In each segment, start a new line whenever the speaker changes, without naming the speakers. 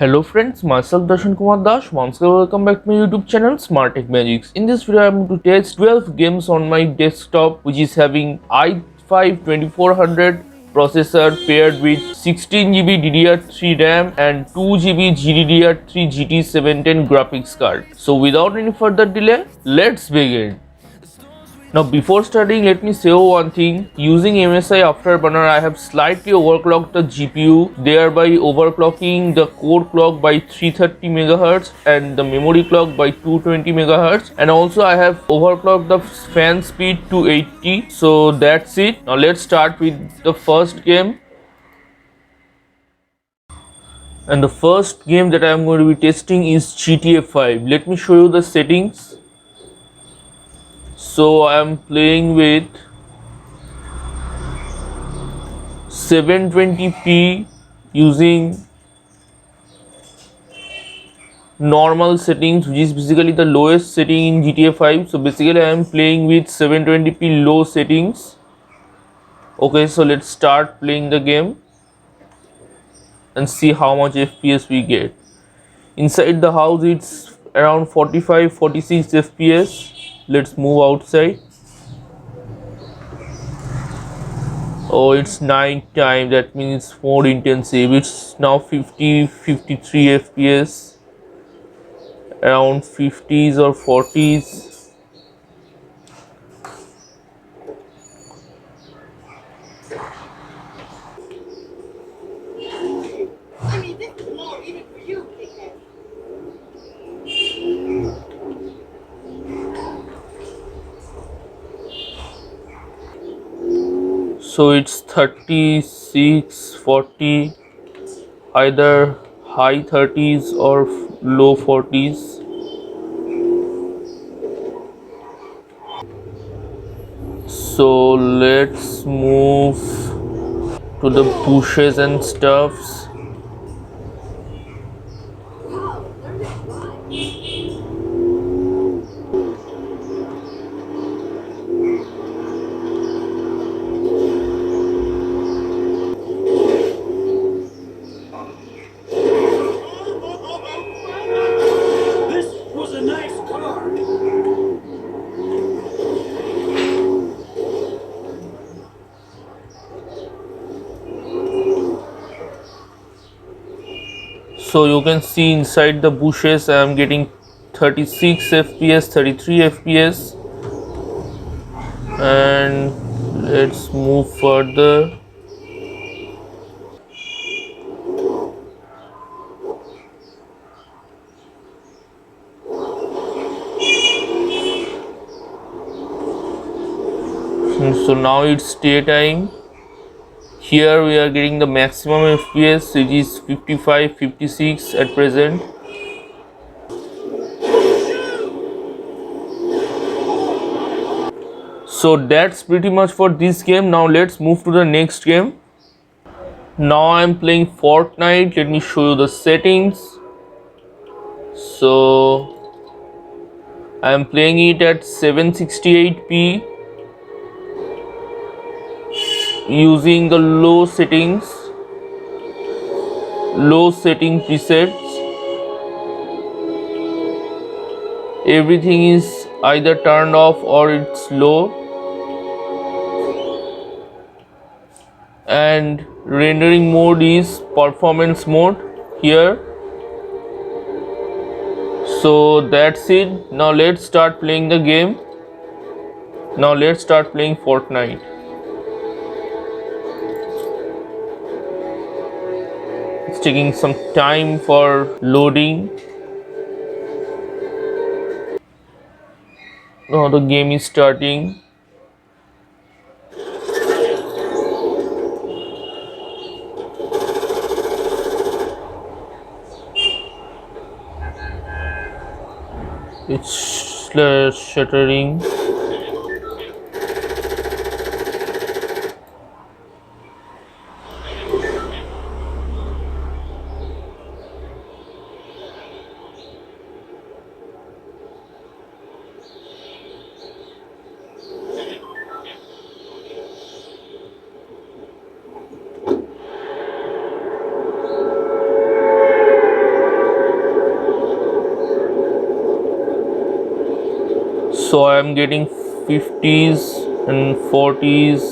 Hello friends, myself Darshan Kumar Das. Once again, welcome back to my YouTube channel Smart Tech Magics. In this video, I am going to test 12 games on my desktop, which is having i5 2400 processor paired with 16GB DDR3 RAM and 2GB GDDR3 GT710 graphics card. So without any further delay, let's begin. Now before starting, let me say one thing. Using MSI Afterburner, I have slightly overclocked the GPU, thereby overclocking the core clock by 330 MHz and the memory clock by 220 MHz, and also I have overclocked the fan speed to 80. So that's it. Now let's start with the first game. And the first game that I am going to be testing is GTA 5. Let me show you the settings. So I am playing with 720p using normal settings, which is basically the lowest setting in GTA 5. So basically I am playing with 720p low settings. Okay, so let's start playing the game and see how much FPS we get. Inside the house it's around 45-46 FPS. Let's move outside. Oh, it's night time, that means it's more intensive. It's now 50-53 FPS, around 50s or 40s. So it's 36-40, either high 30s or low 40s. So let's move to the bushes and stuffs. So you can see inside the bushes I am getting 36 FPS, 33 FPS, and let's move further. So now it's daytime. Here we are getting the maximum FPS, which is 55-56 at present. So that's pretty much for this game. Now let's move to the next game. Now I'm playing Fortnite. Let me show you the settings. So I'm playing it at 768p using the low setting presets. Everything is either turned off or it's low, and rendering mode is performance mode here. So that's it. Now let's start playing the game. Now let's start playing Fortnite. It's taking some time for loading. Now the game is starting. It's shuttering. So I am getting 50s and 40s.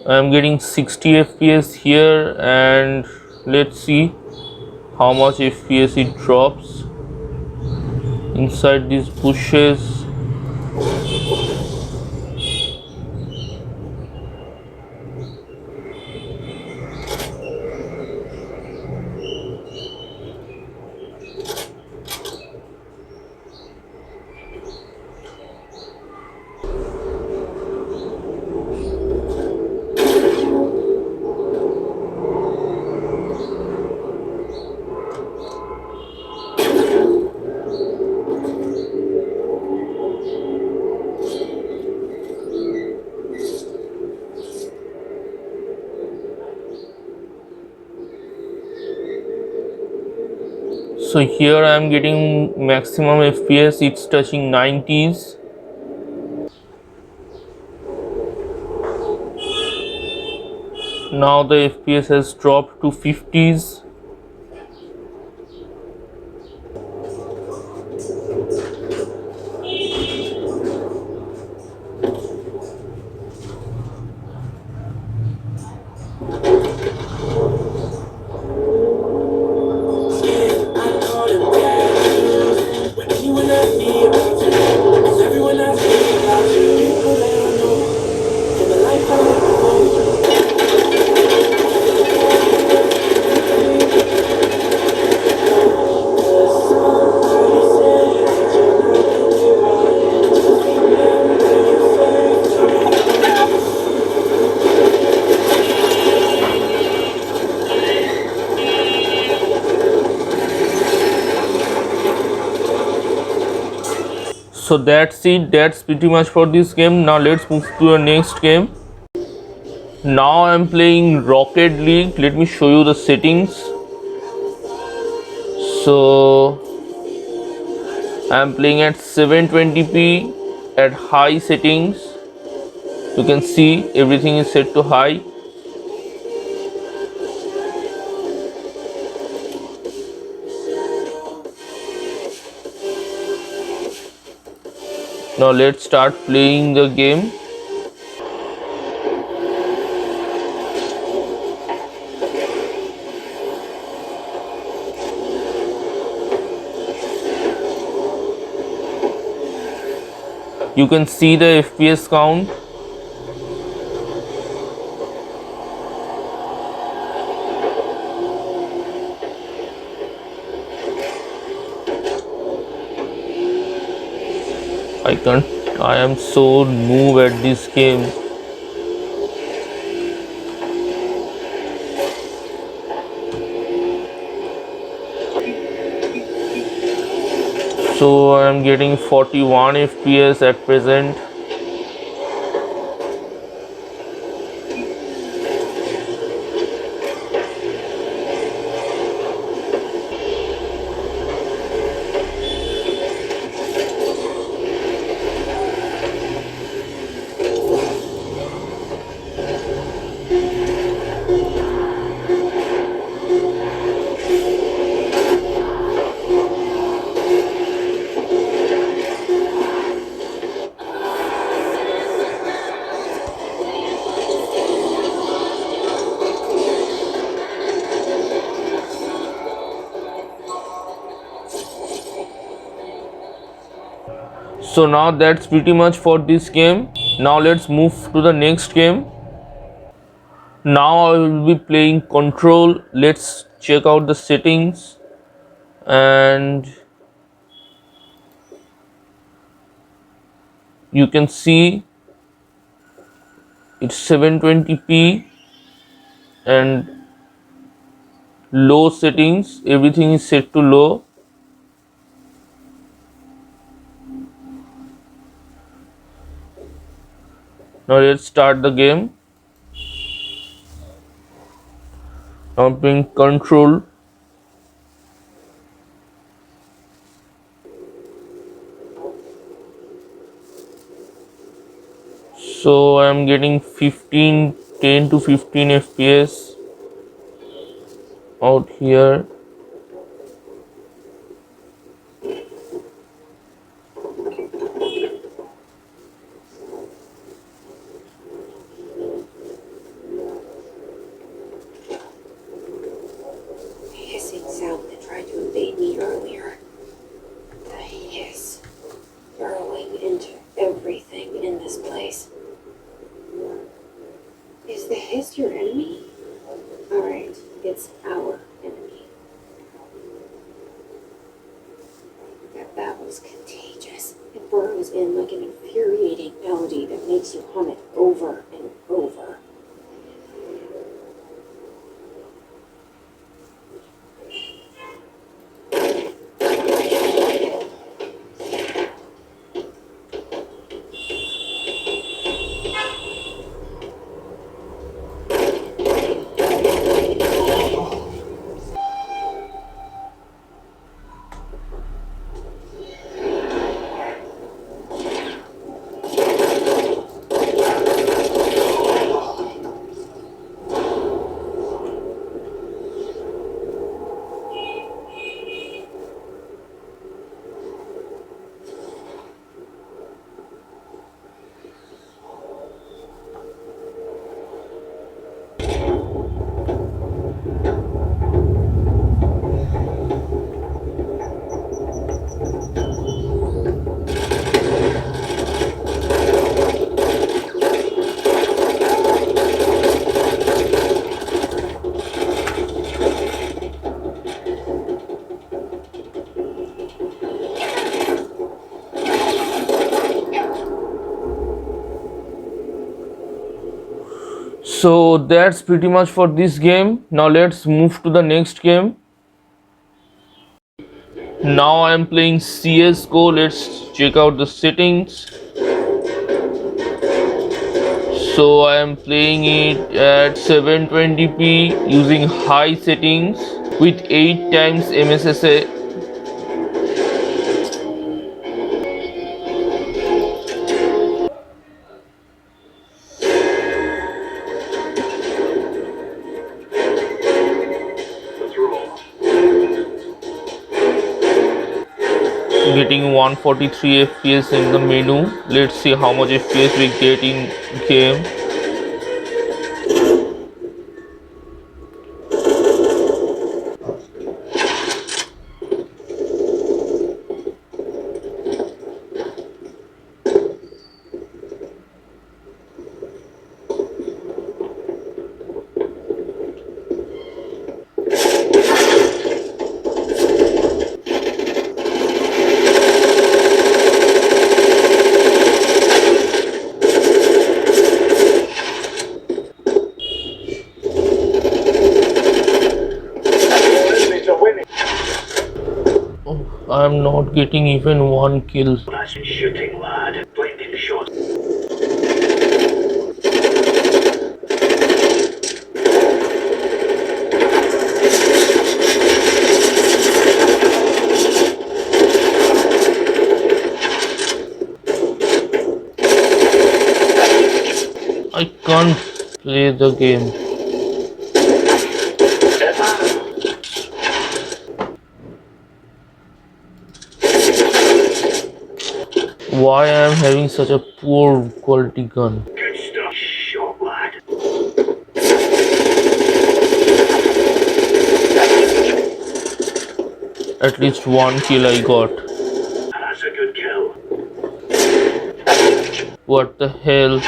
I am getting 60 fps here, and let's see how much fps it drops inside these bushes. So here I am getting maximum fps, it's touching 90s. Now the fps has dropped to 50s. So that's it, that's pretty much for this game. Now let's move to the next game. Now I'm playing Rocket League. Let me show you the settings. So I'm playing at 720p at high settings. You can see everything is set to high. Now let's start playing the game. You can see the FPS count. I am so noob at this game. So I am getting 41 FPS at present. So now that's pretty much for this game. Now let's move to the next game. Now I will be playing Control. Let's check out the settings, and you can see it's 720p and low settings. Everything is set to low. Now let's start the game. Now I'm playing Control. So I'm getting 10 to 15 FPS out here.
Hissing sound that tried to invade me earlier. The hiss burrowing into everything in this place. Is the hiss your enemy? Alright, it's our enemy. That was contagious. It burrows in like an infuriating melody that makes you hum it over and over.
So that's pretty much for this game. Now let's move to the next game. Now I'm playing CSGO. Let's check out the settings. So I am playing it at 720p using high settings with 8 times MSSA. Getting 143 FPS in the menu. Let's see how much FPS we get in game. I'm not getting even one kill.
Shooting lad, blinding shot.
I can't play the game. Why I am having such a poor quality gun?
Good stuff. Shot lad.
At least one kill I got.
That's a good kill.
What the hell?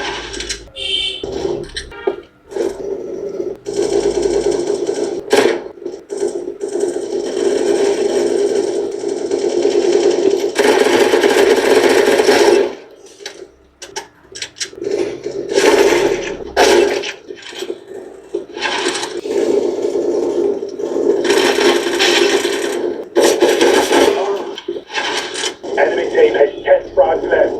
Enemy team has 10 frags left.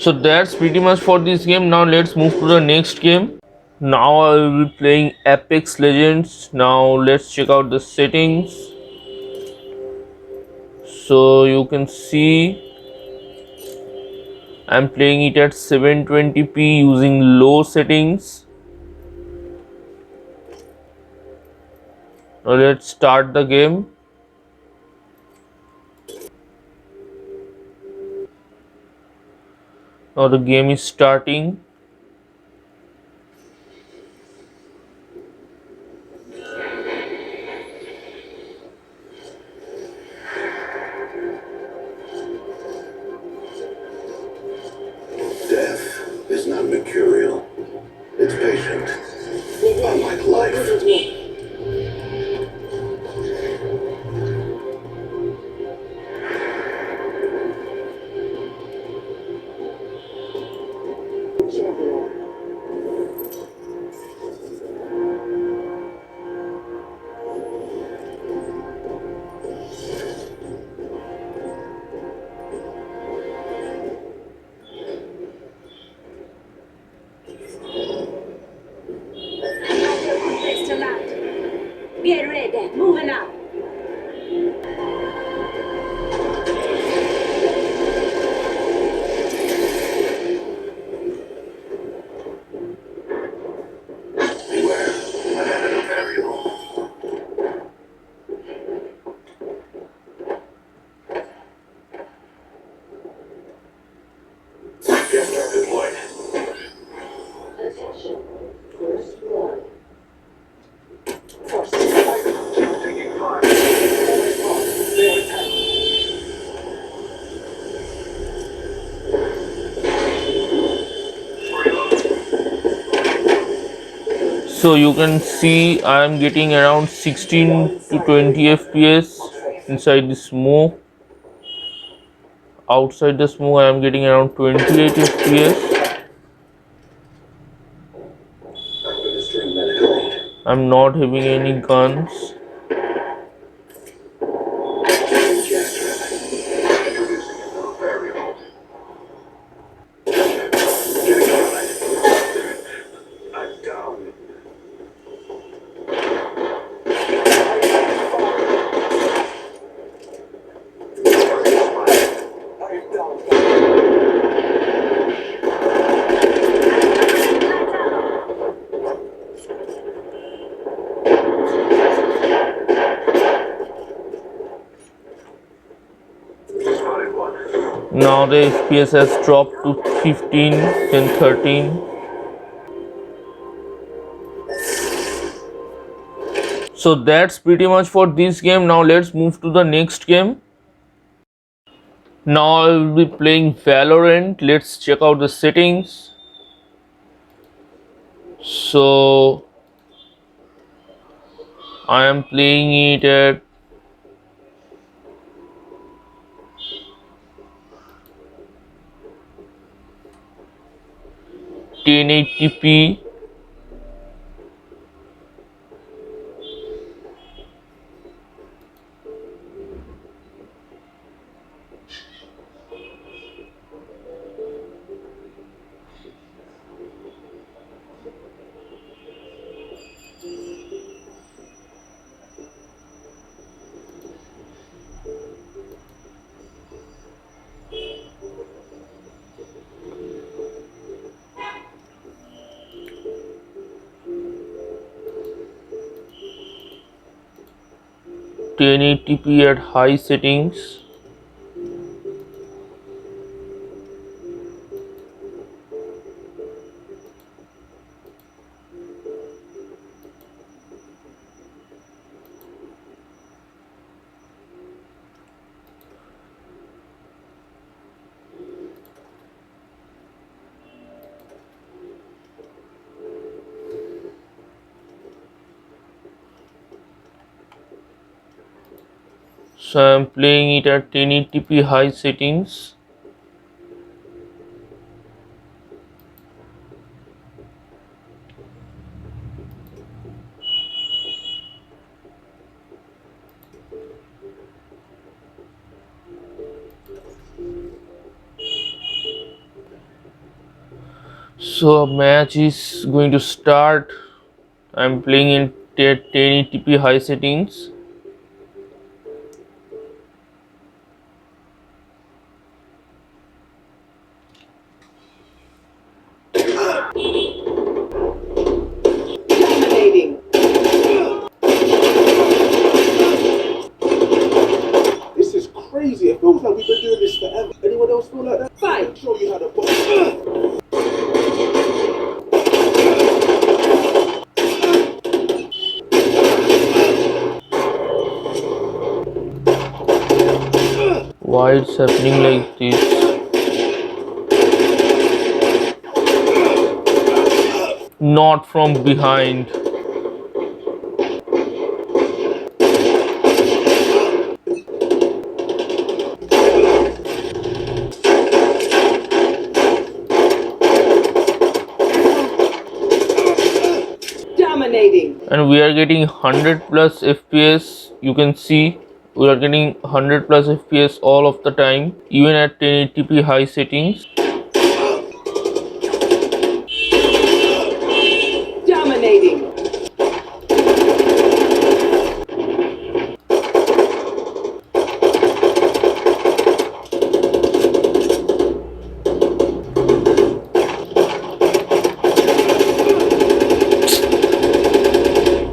So that's pretty much for this game. Now let's move to the next game. Now I will be playing Apex Legends. Now let's check out the settings. So you can see I'm playing it at 720p using low settings. Now let's start the game. Now the game is starting.
Death is not mercurial. It's patient. Unlike life.
Place to land. Get ready. Moving up.
Beware. An enemy variable. Gas trap deployed.
Attention. First blood.
Taking fire.
So you can see I am getting around 16 to 20 FPS inside the smoke. Outside the smoke I am getting around 28 FPS.
Administering medical aid.
I'm not having any guns.
Gas trap. Introducing a new variable. Getting alright. I'm down. Spotted one.
Now the FPS has dropped to 15, then 13. So that's pretty much for this game. Now let's move to the next game. Now I will be playing Valorant. Let's check out the settings. So I am playing it at 1080p. Ten 1080p at high settings. So I am playing it at 1080p high settings. So a match is going to start. I'm playing in 1080p high settings.
Dominating.
This is crazy. It feels like we've been doing this forever. Anyone else feel like that?
Fight.
Show you how to box.
Why it's happening like this? Not from behind.
Dominating.
And we are getting 100 plus fps. You can see we are getting 100 plus fps all of the time, even at 1080p high settings.
Dominating.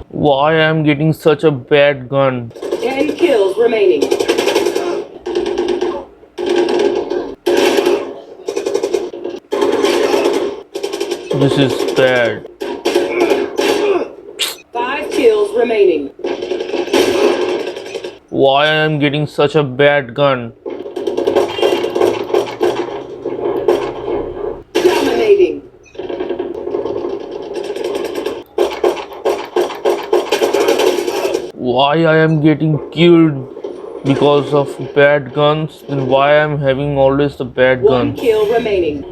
Why I am getting such a bad gun?
10 kills remaining.
This is bad.
5 kills remaining.
Why I am getting such a bad gun?
Dominating.
Why I am getting killed because of bad guns? Then why I am having always the bad
1
guns?
kill remaining.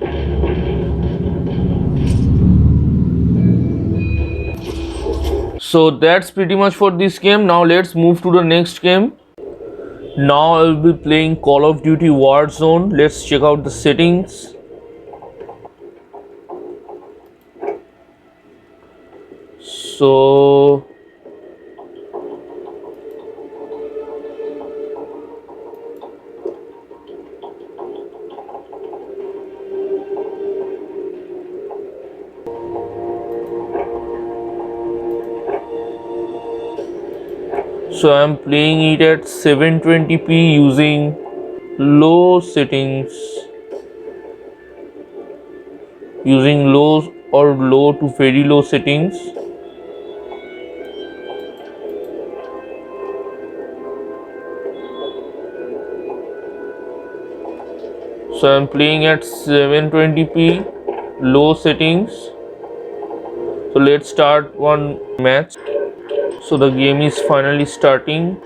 So that's pretty much for this game. Now let's move to the next game. Now I will be playing Call of Duty Warzone. Let's check out the settings. So I am playing it at 720p using low settings, using low or low to very low settings. So I am playing at 720p low settings. So let's start one match. So the game is finally starting.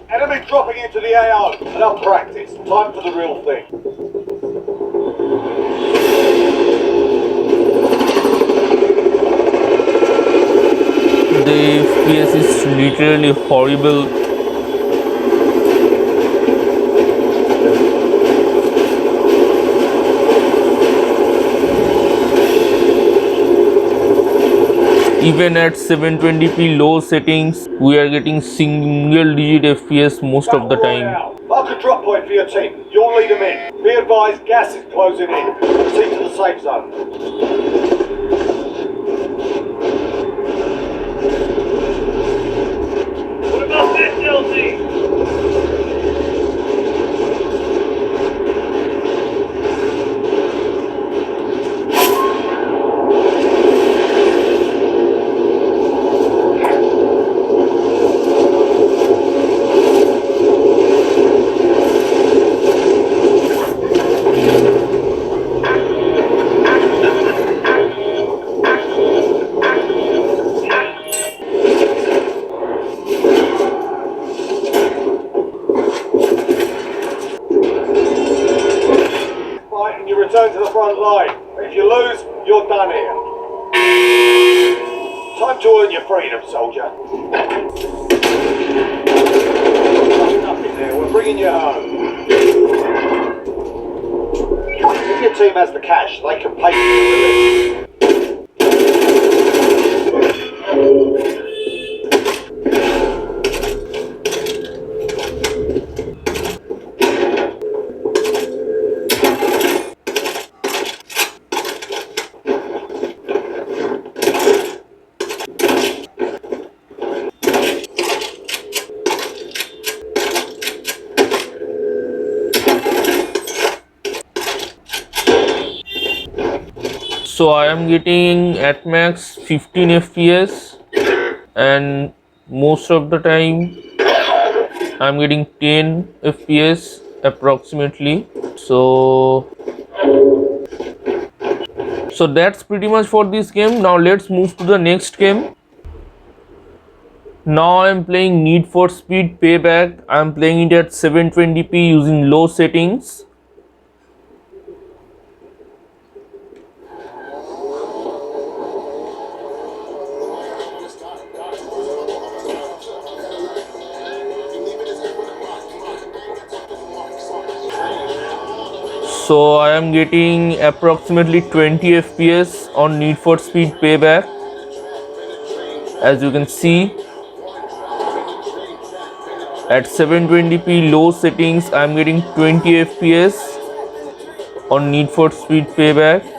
Enemy dropping into the AO. Enough practice. Time for the real thing.
The FPS is literally horrible. Even at 720p low settings, we are getting single digit FPS most of the time.
Mark a drop point for your team. You'll lead them in. Be advised, gas is closing in. Proceed to the safe zone. What about this, LZ? Come here. Time to earn your freedom, soldier. Nothing there. We're bringing you home. If your team has the cash, they can pay for your release.
So I am getting at max 15 FPS, and most of the time I'm getting 10 FPS approximately. So that's pretty much for this game. Now let's move to the next game. Now I'm playing Need for Speed Payback. I'm playing it at 720p using low settings. So I am getting approximately 20 FPS on Need for Speed Payback. As you can see, at 720p low settings, I am getting 20 FPS on Need for Speed Payback.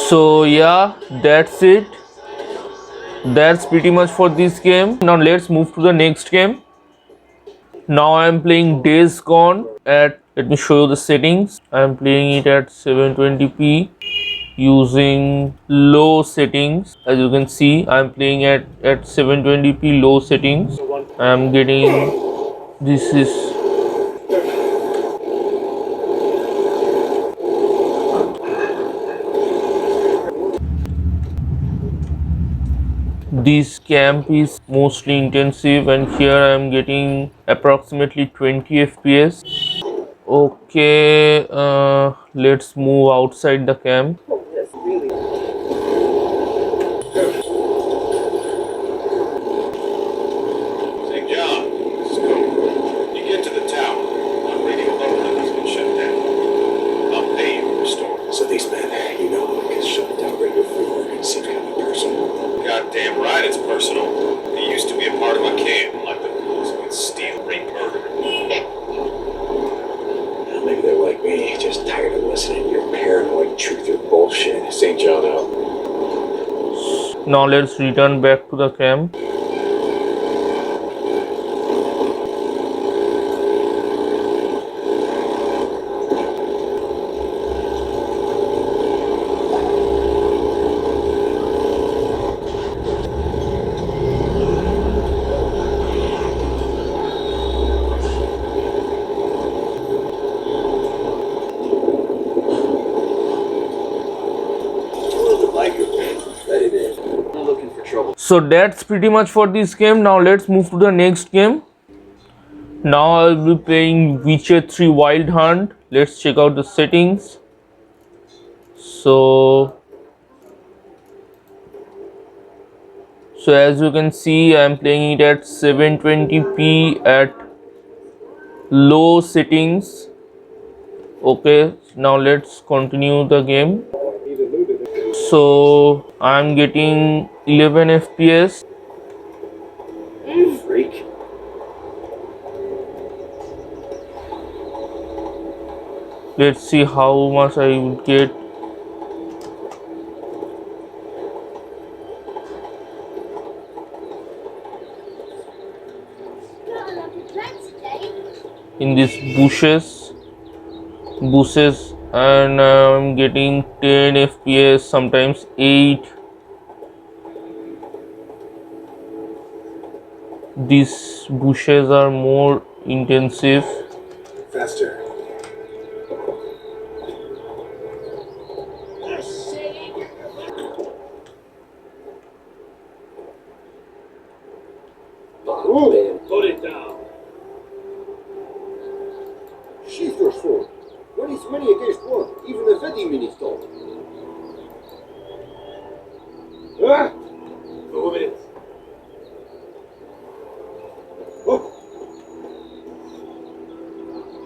So yeah, that's it. That's pretty much for this game. Now let's move to the next game. Now I am playing Days Gone at, let me show you the settings. I am playing it at 720p using low settings. As you can see, I am playing at 720p low settings. I am getting, this is, this camp is mostly intensive, and here I am getting approximately 20 FPS. Okay, let's move outside the camp.
St. John, this is Cole. You get to the tower. I'm reading a local has been shut down. I'll pay you to restore it.
So these men, you know, can shut down radio free. It seems kind of personal.
Goddamn right it's personal. It used to be a part of my camp, like the rules who would steal, rape, murder.
Well, maybe they're like me, just tired of listening to your paranoid truth or bullshit. St. John out.
Now let's return back to the camp. So that's pretty much for this game. Now let's move to the next game. Now I'll be playing Witcher 3 Wild Hunt. Let's check out the settings. So as you can see, I'm playing it at 720p at low settings. Okay, now let's continue the game. So I'm getting 11 FPS.
Freak.
Let's see how much I would get. In these bushes, and I'm getting 10 FPS, sometimes 8. These bushes are more intensive.
Faster. Move it.
Put it down.
Sheath your sword. When it's many against one, even a Vedimin is done.
Ah! Move it.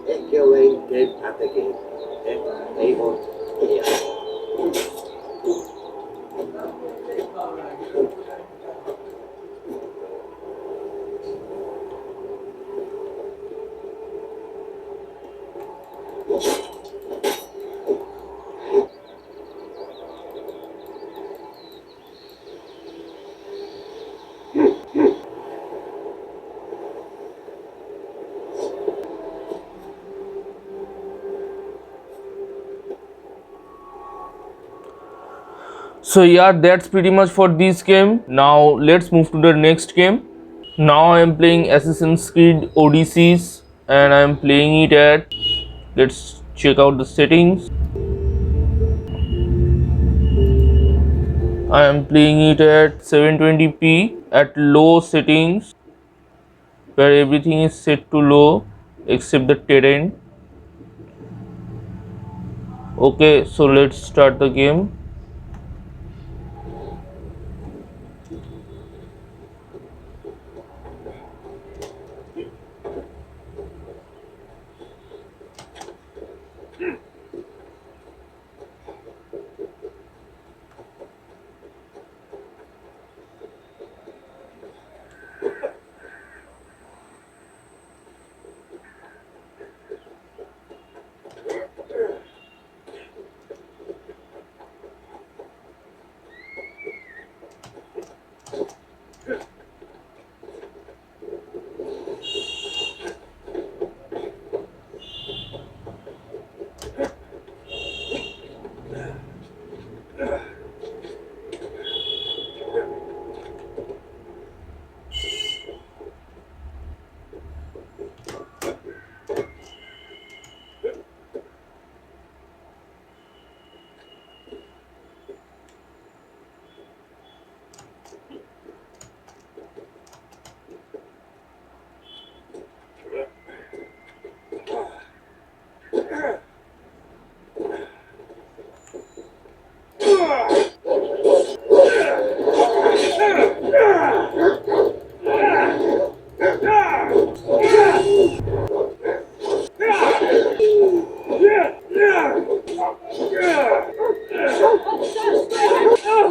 Echoing dead at the gate. They want here.
So yeah, that's pretty much for this game. Now let's move to the next game. Now I am playing Assassin's Creed Odysseys and I am playing it at, let's check out the settings. I am playing it at 720p at low settings, where everything is set to low except the terrain. Okay, so let's start the game.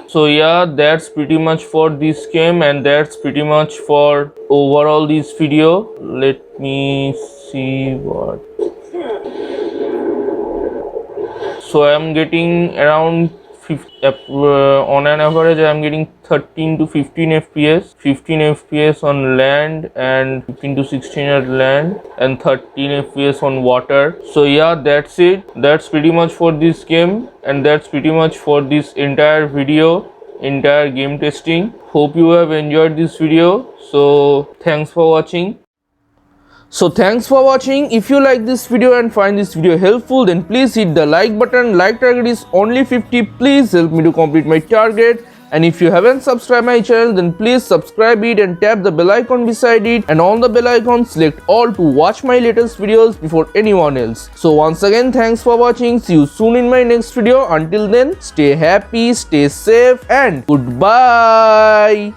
So yeah, that's pretty much for this game, and that's pretty much for overall this video. Let me see what. So I'm getting around 50, on an average I'm getting 13 to 15 fps, 15 fps on land and 15 to 16 at land and 13 fps on water. So yeah, that's it. That's pretty much for this game, and that's pretty much for this entire video, entire game testing. Hope you have enjoyed this video. So thanks for watching. If you like this video and find this video helpful, then please hit the like button. Like target is only 50. Please help me to complete my target. And if you haven't subscribed my channel, then please subscribe it and tap the bell icon beside it, and on the bell icon select all to watch my latest videos before anyone else. So once again, thanks for watching. See you soon in my next video. Until then, stay happy, stay safe, and goodbye.